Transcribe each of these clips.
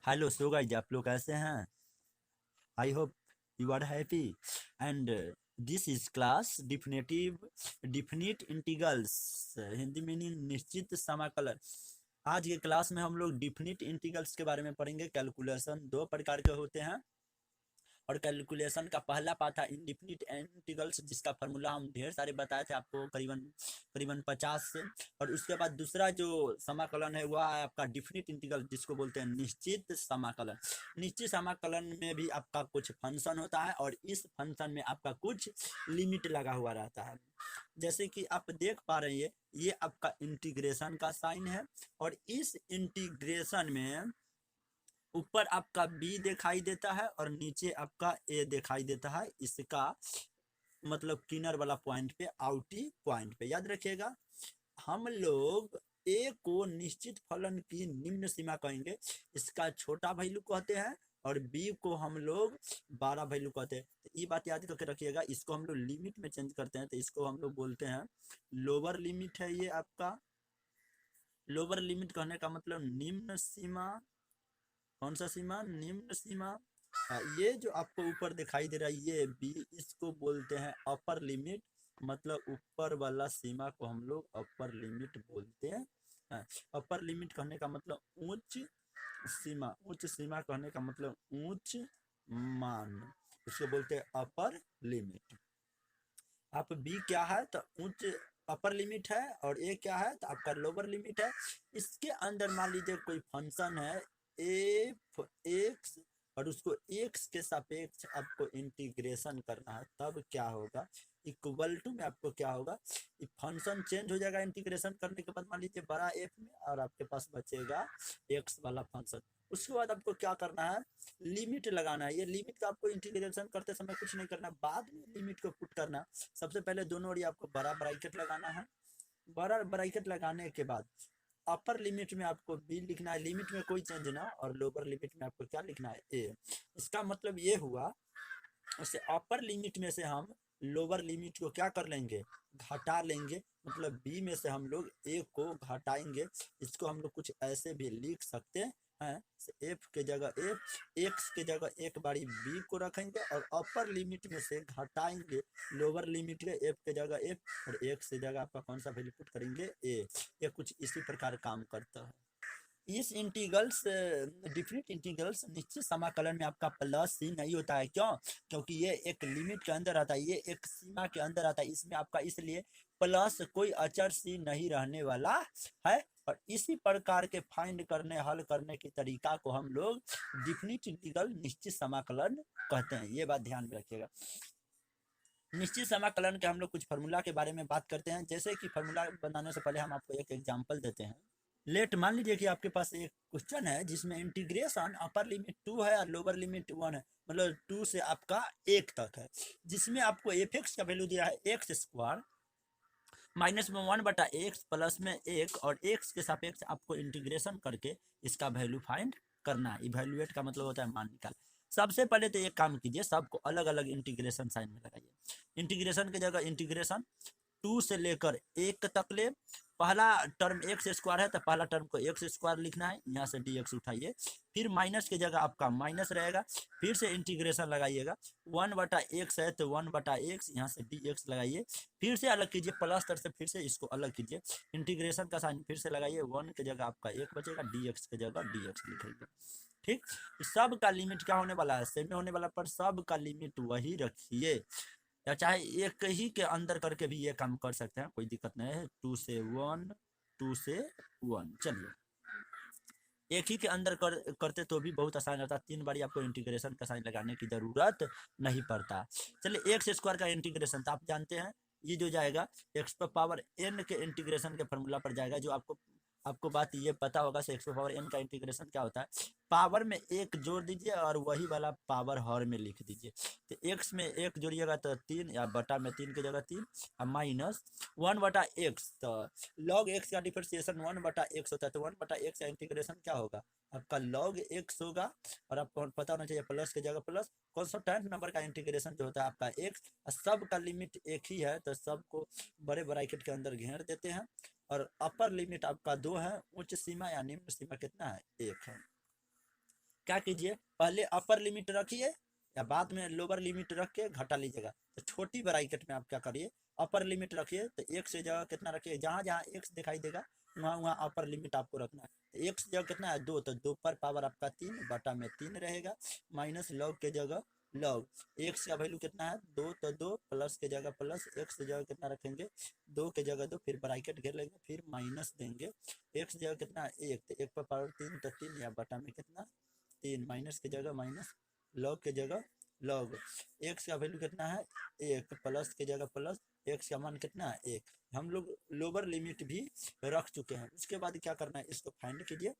Hello so guys, आप लोग कैसे हैं? I hope you are happy and this is class definite integrals. Hindi meaning निश्चित समाकलन। आज के क्लास में हम लोग डिफिनिट इंटीग्रल्स के बारे में पढ़ेंगे। कैलकुलेशन दो प्रकार के होते हैं और कैलकुलेशन का पहला पार्ट था इंडिफिनिट इंटीग्रल्स, जिसका फार्मूला हम ढेर सारे बताए थे आपको, करीबन करीबन 50 से। और उसके बाद दूसरा जो समाकलन है वह है आपका डिफिनिट इंटीग्रल, जिसको बोलते हैं निश्चित समाकलन। निश्चित समाकलन में भी आपका कुछ फंक्शन होता है और इस फंक्शन में आपका कुछ लिमिट लगा हुआ रहता है। जैसे कि आप देख पा रहे हैं, ये आपका इंटीग्रेशन का साइन है और इस इंटीग्रेशन में ऊपर आपका बी दिखाई देता है और नीचे आपका ए दिखाई देता है। इसका मतलब किनर वाला पॉइंट पे, आउटी पॉइंट पे याद रखिएगा। हम लोग ए को निश्चित फलन की निम्न सीमा कहेंगे, इसका छोटा वैल्यू कहते हैं, और बी को हम लोग बड़ा वैल्यू कहते हैं। तो ये बात याद करके रखिएगा। इसको हम लोग लिमिट में चेंज करते हैं तो इसको हम लोग बोलते हैं लोअर लिमिट है ये आपका। लोअर लिमिट कहने का मतलब निम्न सीमा। कौन सा सीमा? निम्न सीमा। ये जो आपको ऊपर दिखाई दे रहा है ये बी, इसको बोलते हैं अपर लिमिट। मतलब ऊपर वाला सीमा को हम लोग अपर लिमिट बोलते हैं। अपर लिमिट कहने का मतलब उच्च सीमा। उच्च सीमा कहने का मतलब उच्च मान, इसको बोलते हैं अपर लिमिट। आप बी क्या है तो उच्च अपर लिमिट है और ए क्या है तो आपका लोअर लिमिट है। इसके अंदर मान लीजिए कोई फंक्शन है एफ एक्स, और उसको एक्स के सापेक्ष आपको इंटीग्रेशन करना है, तब क्या होगा? इक्वल टू में आपको क्या होगा, फंक्शन चेंज हो जाएगा इंटीग्रेशन करने के बाद मान लीजिए बड़ा एफ में, और आपके पास बचेगा एक्स वाला फंक्शन। उसके बाद आपको क्या करना है? लिमिट लगाना है। ये लिमिट का आपको इंटीग्रेशन करते समय कुछ नहीं करना, बाद में लिमिट को पुट करना। सबसे पहले दोनों ओर आपको बड़ा ब्रैकेट लगाना है। बड़ा ब्रैकेट लगाने के बाद अपर लिमिट में आपको बी लिखना है, लिमिट में कोई चेंज ना, और लोअर लिमिट में आपको क्या लिखना है? ए। इसका मतलब ये हुआ, उससे अपर लिमिट में से हम लोअर लिमिट को क्या कर लेंगे? घटा लेंगे। मतलब बी में से हम लोग ए को घटाएंगे। इसको हम लोग कुछ ऐसे भी लिख सकते हैं, एफ के जगह एफ, एक्स के जगह एक बारी बी को रखेंगे और अपर लिमिट में से घटाएंगे लोअर लिमिट के, एफ के जगह एफ और एक्स की जगह आपका कौन सा वैल्यू पुट करेंगे? ए। ये कुछ इसी प्रकार काम करता है। इस इंटीग्रल्स डिफरेंट इंटीग्रल्स निश्चित समाकलन में आपका प्लस सी नहीं होता है। क्यों? क्योंकि ये एक लिमिट के अंदर आता है, ये एक सीमा के अंदर आता है। इसमें आपका इसलिए प्लस कोई अचर सी नहीं रहने वाला है। और इसी प्रकार के फाइंड करने हल करने की तरीका को हम लोग डिफिनिट इंटीग्रल निश्चित समाकलन कहते हैं। ये बात ध्यान में रखिएगा। निश्चित समाकलन के हम लोग कुछ फार्मूला के बारे में बात करते हैं। जैसे कि फार्मूला बनाने से पहले हम आपको एक एग्जांपल देते हैं। लेट मान लीजिए कि आपके पास एक क्वेश्चन है जिसमें इंटीग्रेशन अपर लिमिट 2 है और लोअर लिमिट 1 है, मतलब 2 से आपका 1 तक है, जिसमें आपको एफ एक्स का वैल्यू दिया है एक्स स्क्वायर माइनस में 1/x प्लस में 1, और एक्स के सापेक्ष आपको इंटीग्रेशन करके इसका वैल्यू फाइंड करना है। इवेल्युएट का मतलब होता है मान निकाल। सबसे पहले तो एक काम कीजिए, सबको अलग अलग इंटीग्रेशन साइन में लगाइए। इंटीग्रेशन की जगह इंटीग्रेशन 2 से लेकर 1 तक ले। पहला टर्म एक्स स्क्वायर है तो पहला टर्म को एक्स स्क्वायर लिखना है, यहाँ से डी एक्स उठाइए। फिर माइनस की जगह आपका माइनस रहेगा, फिर से इंटीग्रेशन लगाइएगा। 1/x है तो 1/x, यहाँ से डी एक्स लगाइए। फिर से अलग कीजिए, प्लस तर से फिर से इसको अलग कीजिए। इंटीग्रेशन का साइन फिर से लगाइए, 1 की जगह आपका 1 बचेगा, डी एक्स की जगह डी एक्स लिखेंगे। ठीक। सब का लिमिट क्या होने वाला है? सेम होने वाला, पर सब का लिमिट वही रखिए, या चाहे एक ही के अंदर करके भी ये काम कर सकते हैं, कोई दिक्कत नहीं है। 2 से 1, 2 से 1। चलिए, एक ही के अंदर करते तो भी बहुत आसान रहता, 3 बारी आपको इंटीग्रेशन का साइन लगाने की जरूरत नहीं पड़ता। चलिए, एक्स स्क्वायर का इंटीग्रेशन तो आप जानते हैं, ये जो जाएगा एक्स पावर एन के इंटीग्रेशन के फॉर्मूला पर जाएगा। जो आपको आपको बात ये पता होगा, एक्स पावर एन का इंटीग्रेशन क्या होता है? पावर में एक जोड़ दीजिए और वही वाला पावर हर में लिख दीजिए। तो एक्स में एक जोड़िएगा तो 3, या बटा में 3 की जगह 3, और माइनस 1/x। तो लॉग एक्स का डिफरेंशिएशन 1/x होता है, तो 1/x का इंटीग्रेशन क्या होगा? आपका लॉग एक्स होगा। और आपको पता होना चाहिए प्लस की जगह प्लस। कॉन्स्टेंट नंबर का इंटीग्रेशन जो होता है आपका एक्स, सब का लिमिट एक ही है तो सबको बड़े ब्रैकेट के अंदर घेर देते हैं। और अपर लिमिट आपका 2 है, उच्च सीमा या निम्न सीमा कितना है? 1 है। क्या कीजिए, पहले अपर लिमिट रखिए या बाद में लोअर लिमिट रख के घटा लीजिएगा। तो छोटी ब्रैकेट में आप क्या करिए, अपर लिमिट रखिए। तो एक्स की जगह कितना रखिए, जहाँ जहाँ एक्स दिखाई देगा वहाँ वहाँ अपर लिमिट आपको रखना है। तो एक्स की जगह कितना है 2, तो 2 पर पावर आपका 3 बटा में 3 रहेगा, माइनस लॉग के जगह लॉग। एक्स का वैल्यू कितना है 2, तो 2 प्लस के जगह प्लस, एक्स की जगह कितना रखेंगे 2 के जगह 2, फिर ब्रैकेट घेर लेंगे, फिर माइनस देंगे। एक्स जगह कितना है 1, तो 1 पर पावर 3, तो 3 या बटा में कितना 3, माइनस की जगह माइनस, लॉग के जगह लॉग। एक्स का वैल्यू कितना है 1, प्लस की जगह प्लस, एक्स का मान कितना है 1। हम लोग लोअर लिमिट भी रख चुके हैं। उसके बाद क्या करना है, इसको फाइंड कीजिए।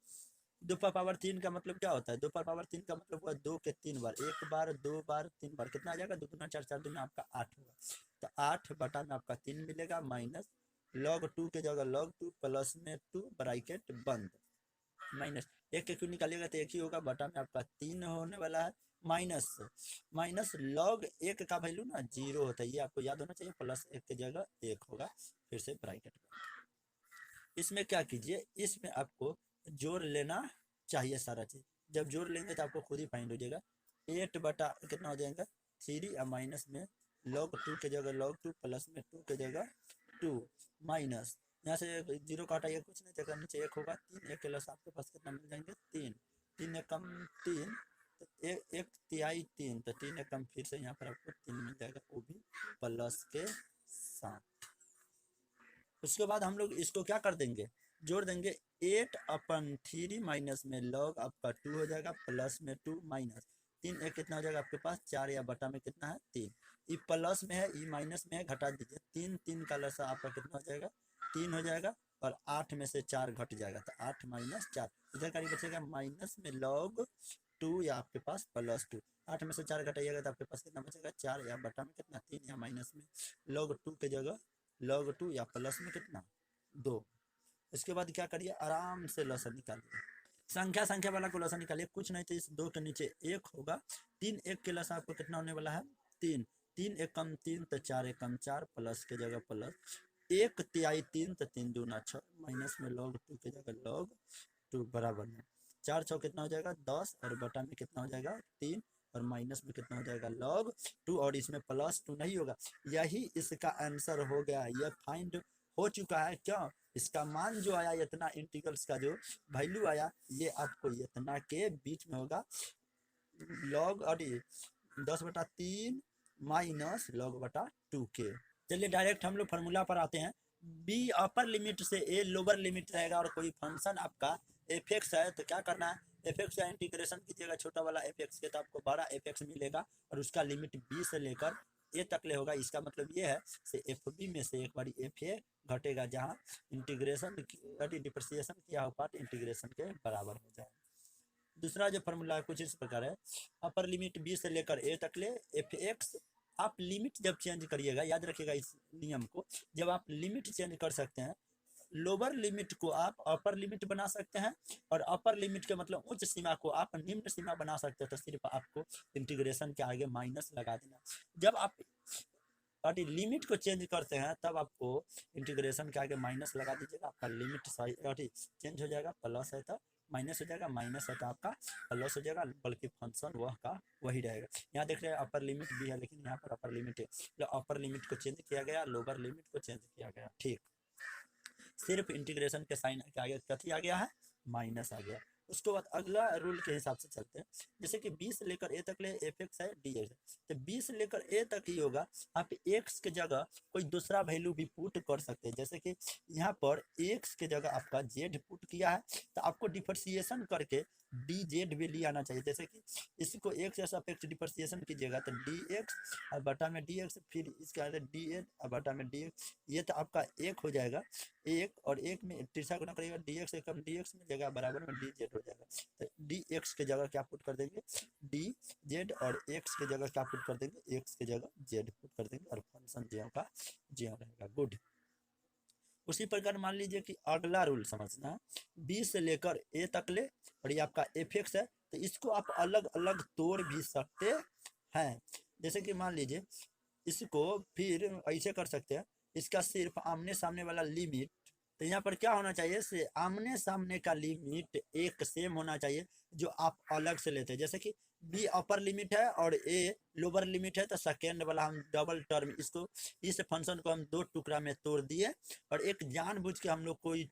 2 पर पावर 3 का मतलब क्या होता है, 2 पर पावर 3 का मतलब हुआ 2 के 3 बार, 1 बार 2 बार 3 बार, कितना आ जाएगा 2 दूना 4, 4 दूना आपका 8 होगा। तो 8 बटा में आपका 3 मिलेगा, माइनस लॉग 2 के जगह लॉग 2 प्लस में 2 ब्रैकेट बंद, माइनस एक के क्यों निकालिएगा तो एक ही होगा, बटा में आपका 3 होने वाला है, माइनस माइनस लॉग 1 का वैल्यू ना 0 होता है, ये आपको याद होना चाहिए, प्लस 1 की जगह 1 होगा, फिर से ब्रैकेट। इसमें क्या कीजिए, इसमें आपको जोड़ लेना चाहिए सारा चीज। जब जोड़ लेंगे तो आपको खुद ही फाइंड हो जाएगा। 8 बटा कितना हो जाएगा 3, और माइनस में लॉग 2 के जगह लॉग 2 प्लस में 2 के जगह 2, माइनस यहाँ से 0 का हटाइए, कुछ नहीं जगह नीचे 1 होगा, 3 1 के लस आपके पास कितना मिल जाएंगे 3, 3 एक कम 3, तो 1 तिहाई 3, तो 3 एक कम फिर से यहाँ पर आपको 3 मिल जाएगा, वो भी प्लस के साथ। उसके बाद हम लोग इसको क्या कर देंगे, जोड़ देंगे। 8/3 माइनस में लॉग आपका 2 हो जाएगा, प्लस में 2 माइनस 3 एक कितना हो जाएगा आपके पास 4, या बटा में कितना है 3। ये प्लस में है, ये माइनस में है, घटा दीजिए। 3 3 का लसा आपका कितना हो जाएगा 3 हो जाएगा, और 8 में से 4 घट जाएगा, तो 8 माइनस 4, इधर का बचेगा माइनस में लॉग 2 या आपके पास प्लस 2। 8 में से 4 घटाइएगा तो आपके पास कितना बचेगा 4, या बटा में कितना 3, या माइनस में लॉग 2 के जगह लॉग 2, या प्लस में कितना 2। इसके बाद क्या करिए, आराम से लसन निकालिए, संख्या संख्या वाला को लसन निकालिए, कुछ नहीं तो इस 2 के नीचे 1 होगा, 3 1 के लसा आपको कितना होने वाला है 3, 3 एक कम 3, तो 4 एक कम 4, प्लस के जगह प्लस 1 तिहाई 3, तो 3 दूना 6, माइनस में लॉग 2 के जगह लॉग 2 बराबर में 4 6 कितना हो जाएगा 10, और बटा में कितना हो जाएगा 3, और माइनस में कितना हो जाएगा लॉग 2, और इसमें प्लस 2 नहीं होगा। यही इसका आंसर हो गया, यह फाइंड हो चुका है। क्यों, इसका मान जो आया इतना, इंटीग्रल्स का जो वैल्यू आया, ये आपको इतना के बीच में होगा, लॉग और 10/3 माइनस लॉग बटा 2 के। चलिए डायरेक्ट हम लोग फार्मूला पर आते हैं। बी अपर लिमिट से ए लोअर लिमिट रहेगा, और कोई फंक्शन आपका एफ एक्स है, तो क्या करना है, एफ एक्स का इंटीग्रेशन कीजिएगा, छोटा वाला एफ एक्स के, तो आपको बड़ा एफ एक्स मिलेगा, और उसका लिमिट बी से लेकर ए तक ले होगा। इसका मतलब ये है से एफ बी में से एक बार एफ ए घटेगा, जहाँ इंटीग्रेशन डिप्रेसिएशन किया हुआ पार्ट इंटीग्रेशन के बराबर हो जाए। दूसरा जो फॉर्मूला है कुछ इस प्रकार है, अपर लिमिट बी से लेकर ए तक ले एफ एक्स। आप लिमिट जब चेंज करिएगा, याद रखिएगा इस नियम को, जब आप लिमिट चेंज कर सकते हैं, लोअर लिमिट को आप अपर लिमिट बना सकते हैं, और अपर लिमिट के मतलब उच्च सीमा को आप निम्न सीमा बना सकते हैं। तो सिर्फ आपको इंटीग्रेशन के आगे माइनस लगा देना। जब आप लिमिट को चेंज करते हैं, तब आपको इंटीग्रेशन के आगे माइनस लगा दीजिएगा, आपका लिमिट चेंज हो जाएगा, प्लस है तो माइनस हो जाएगा, माइनस है तो आपका प्लस हो जाएगा, बल्कि फंक्शन वह का वही रहेगा। यहाँ देख रहे हैं अपर लिमिट भी है, लेकिन यहाँ पर अपर लिमिट है, तो अपर लिमिट को चेंज किया गया, लोअर लिमिट को चेंज किया गया। ठीक, सिर्फ इंटीग्रेशन के साइन के आगे कथी आ गया है माइनस आ गया। उसके बाद अगला रूल के हिसाब से चलते हैं, जैसे कि 20 से लेकर ए तक ले एफ एक्स है डी एक्स, तो 20 से लेकर ए तक ही होगा। आप एक्स के जगह कोई दूसरा वैल्यू भी पुट कर सकते हैं, जैसे कि यहाँ पर एक्स के जगह आपका जेड पुट किया है, तो आपको डिफरेंशिएशन करके डी जेड वैल्यू आना चाहिए। जैसे कि इसको एक्स या सापेक्ष डिफरेंशिएशन कीजिएगा तो डी एक्स और बटा में डी एक्स, फिर इसका डी एड और बटा में डी एक्स, ये तो आपका एक हो जाएगा, एक और एक में तिरछा गुना करिएगा, डी एक्स एक कम डी एक्स में जगह बराबर में डी जेड हो जाएगा। तो डी एक्स के जगह क्या पुट कर देंगे डी जेड, और एक्स के जगह क्या पुट कर देंगे एक्स के जगह जेड पुट कर देंगे, और फंक्शन ज्यों का ज्यों रहेगा। गुड। उसी प्रकार मान लीजिए कि अगला रूल समझना है, 20 से लेकर ए तक ले, और ये आपका एफ एक्स है, तो इसको आप अलग अलग तोड़ भी सकते हैं। जैसे कि मान लीजिए इसको फिर ऐसे कर सकते हैं, इसका सिर्फ आमने सामने वाला लिमिट तो यहाँ पर क्या होना चाहिए से आमने सामने का लिमिट एक सेम होना चाहिए जो आप अलग से लेते हैं। जैसे कि बी अपर लिमिट है और ए लोअर लिमिट है, तो सेकेंड वाला हम डबल टर्म इसको इस फंक्शन को हम दो टुकड़ा में तोड़ दिए और एक जानबूझ के हम लोग कोई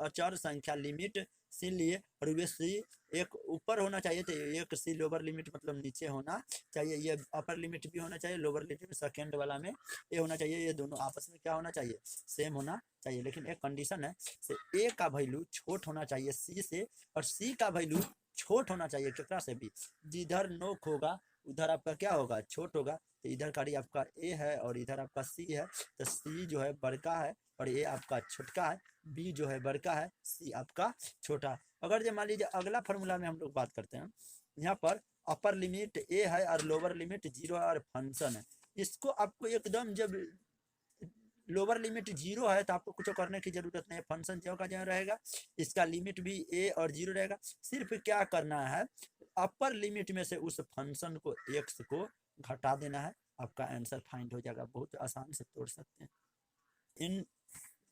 अचर संख्या लिमिट सी लिए और वे सी एक ऊपर होना चाहिए तो एक सी लोअर लिमिट मतलब नीचे होना चाहिए, ये अपर लिमिट भी होना चाहिए, लोअर लिमिट सेकेंड वाला में ये होना चाहिए, ये दोनों आपस में क्या होना चाहिए सेम होना चाहिए। लेकिन एक कंडीशन है से ए का वैल्यू छोट होना चाहिए सी से और सी का वैल्यू छोट होना चाहिए केकरा से भी। जिधर नोक होगा उधर आपका क्या होगा छोट होगा, तो इधर का आपका ए है और इधर आपका सी है, तो सी जो है बड़का है और ए आपका छोटका है, बी जो है बड़का है, सी आपका छोटा। अगर जो मान लीजिए अगला फॉर्मूला में हम लोग बात करते हैं, यहाँ पर अपर लिमिट ए है और लोअर लिमिट 0 है और फंक्शन है, इसको आपको एकदम जब लोअर लिमिट 0 है तो आपको कुछ करने की जरूरत नहीं है, फंक्शन जो का जो रहेगा इसका लिमिट भी ए और 0 रहेगा। सिर्फ क्या करना है अपर लिमिट में से उस फंक्शन को एक्स को घटा देना है, आपका आंसर फाइंड हो जाएगा, बहुत आसान से तोड़ सकते हैं। इन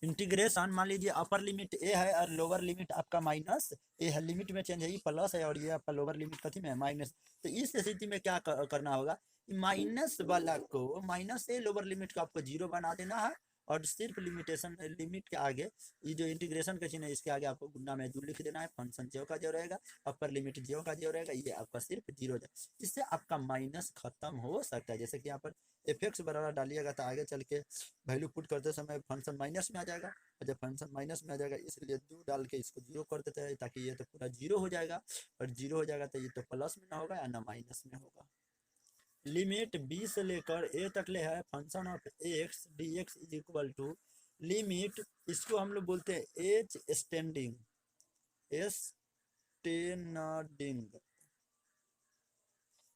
इंटीग्रेशन मान लीजिए अपर लिमिट ए है और लोअर लिमिट आपका माइनस ए है, लिमिट में चेंज है, ये प्लस है और ये आपका लोअर लिमिट कथी में है माइनस। तो इस स्थिति में क्या करना होगा, माइनस वाला को माइनस ए लोअर लिमिट को आपको 0 बना देना है और सिर्फ लिमिटेशन लिमिट के आगे ये जो इंटीग्रेशन का चिन्ह है इसके आगे आपको गुना में 2 लिख देना है, फंक्शन जो का जो रहेगा अपर लिमिट जो का जो रहेगा ये आपका सिर्फ 0 हो जाए, इससे आपका माइनस खत्म हो सकता है। जैसे कि यहाँ पर एफ एक्स बराबर डालिएगा तो आगे चल के वैल्यू पुट करते समय फंक्शन माइनस में आ जाएगा और जब फंक्शन माइनस में आ जाएगा इसलिए 2 डाल के इसको 0 कर देते हैं ताकि ये तो पूरा 0 हो जाएगा और 0 हो जाएगा तो ये तो प्लस में ना होगा या ना माइनस में होगा। लिमिट बी से लेकर ए तक ले है function of X D X is equal to limit, इसको हम लोग बोलते हैं एच स्टैंडिंग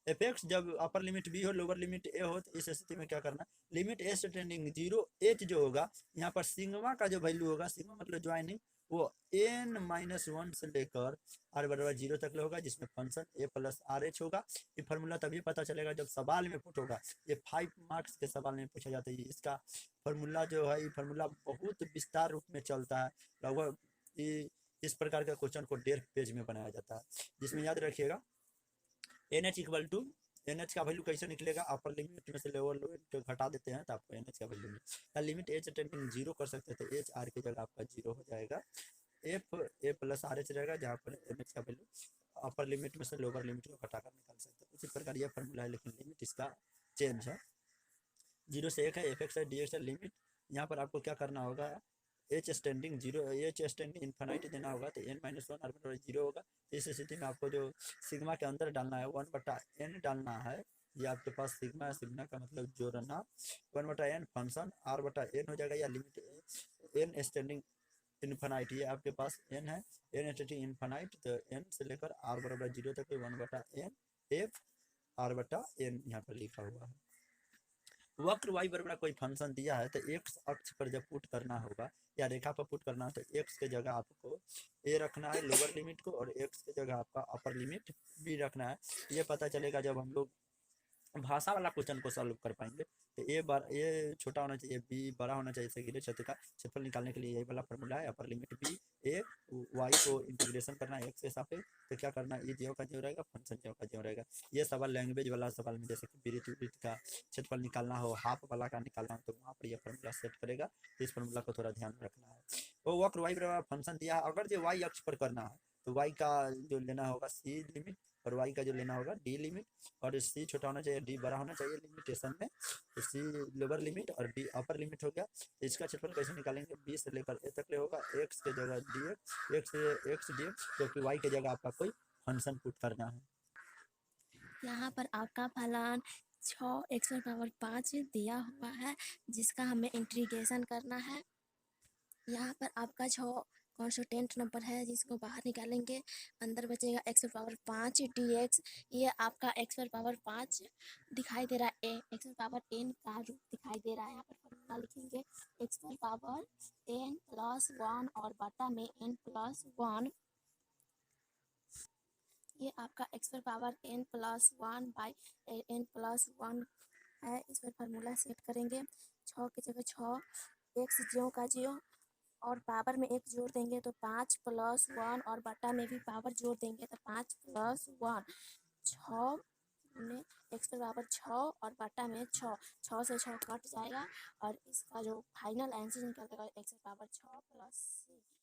एफ एक्स जब अपर लिमिट बी हो लोअर लिमिट ए हो तो इस स्थिति में क्या करना, लिमिट ए स्टैंडिंग 0 एच जो होगा यहाँ पर सिग्मा का जो वैल्यू होगा, सिग्मा मतलब ज्वाइनिंग, वो n-1 से लेकर r बराबर 0 तक होगा जिसमें function a plus R H होगा। ये फार्मूला तभी पता चलेगा जब सवाल में पुट होगा, ये 5 मार्क्स के सवाल में पूछा जाता है। इसका फार्मूला जो है ये फार्मूला बहुत विस्तार रूप में चलता है, लगभग इस प्रकार का क्वेश्चन को 1.5 पेज में बनाया जाता है, जिसमें याद रखिएगा N H equal to N H का वैल्यू कैसे निकलेगा, अपर लिमिट में से लोअर लिमिट घटा देते हैं तो आपको एन एच का वैल्यू मिलेगा। लिमिट एच टेंडिंग 0 कर सकते हैं तो एच आर की जगह आपका 0 हो जाएगा, F A plus R H रहेगा जहाँ पर एन एच का वैल्यू अपर लिमिट में से लोअर लिमिट को घटा कर निकाल सकते हैं। उसी प्रकार यह फॉर्मूला है लेकिन लिमिट इसका चेंज है, 0 से 1 है, एफ एक्स है, डी एक्स है, लिमिट यहाँ पर आपको क्या करना होगा H standing 0 H standing infinity देना होगा तो n-1 r बराबर 0 होगा। इस स्थिति में आपको जो सिग्मा के अंदर डालना है 1/n डालना है, ये आपके पास सिग्मा है, सिग्मा का मतलब जोड़ना 1/n फंक्शन r/n हो जाएगा या लिमिट n स्टैंडिंग इन्फिनिटी, ये आपके पास n है, n स्टैंडिंग इन्फिनिटी तो n से लेकर r बराबर 0 तक 1/n f r/n यहाँ पर लिखा हुआ है। वक्र y बराबर कोई फंक्शन दिया है तो x अक्ष पर जब पुट करना होगा या रेखा पर पुट करना है तो x के जगह आपको a रखना है लोअर लिमिट को और x के जगह आपका अपर लिमिट b रखना है। ये पता चलेगा जब हम लोग भाषा वाला क्वेश्चन को सॉल्व कर पाएंगे। तो ए छोटा होना चाहिए, बी बड़ा होना चाहिए, इसे गिरे क्षेत्र का क्षेत्रफल निकालने के लिए यही वाला फॉर्मूला है। अपर लिमिट बी ए वाई को इंटीग्रेशन करना है एक्स के सापेक्ष, तो क्या करना है, ये जीरो का जीरो रहेगा, फंक्शन जीरो का जीरो रहेगा। ये सवाल लैंग्वेज वाला सवाल में जैसे कि वृत्त का क्षेत्रफल निकालना हो, हाफ वाला का निकालना हो, तो वहाँ पर यह फॉर्मूला सेट करेगा। इस फॉर्मूला को थोड़ा ध्यान रखना है। वो वक्र वाई बराबर फंक्शन दिया है, अगर जो वाई अक्ष पर करना है तो वाई का जो लेना होगा सी लिमिट और वाई का जो लेना होगा डी लिमिट, और सी छोटा होना चाहिए डी बड़ा होना चाहिए लिमिटेशन में, तो सी लोअर लिमिट और डी अपर लिमिट हो गया। इसका क्षेत्रफल कैसे निकालेंगे, बी से लेकर ए तक ले होगा, एक्स के जगह D x x D x, जबकि वाई के जगह आपका कोई फंक्शन पुट करना है। यहाँ पर आपका फलन 6x⁵ दिया हुआ है जिसका हमें इंटीग्रेशन करना है। यहाँ पर आपका 6 कॉन्स्टेंट नंबर है जिसको बाहर निकालेंगे, अंदर बचेगा x⁵ dx। ये आपका x⁵ दिखाई दे रहा है, x⁵n का रूप दिखाई दे रहा है। यहाँ पर फॉर्मूला लिखेंगे x⁵n + 1 और बटा में n + 1। ये आपका x⁵n + 1/n + 1 है। इस पर फार्मूला सेट करेंगे, 6 की जगह 6, x ज्यों का ज्यों और पावर में 1 जोड़ देंगे तो 5 + 1 और बटा में भी पावर जोड़ देंगे तो 5 + 1 6 में x⁻6 और बटा में 6 6 से 6 कट जाएगा और इसका जो फाइनल आंसर निकलेगा x⁻6 + 6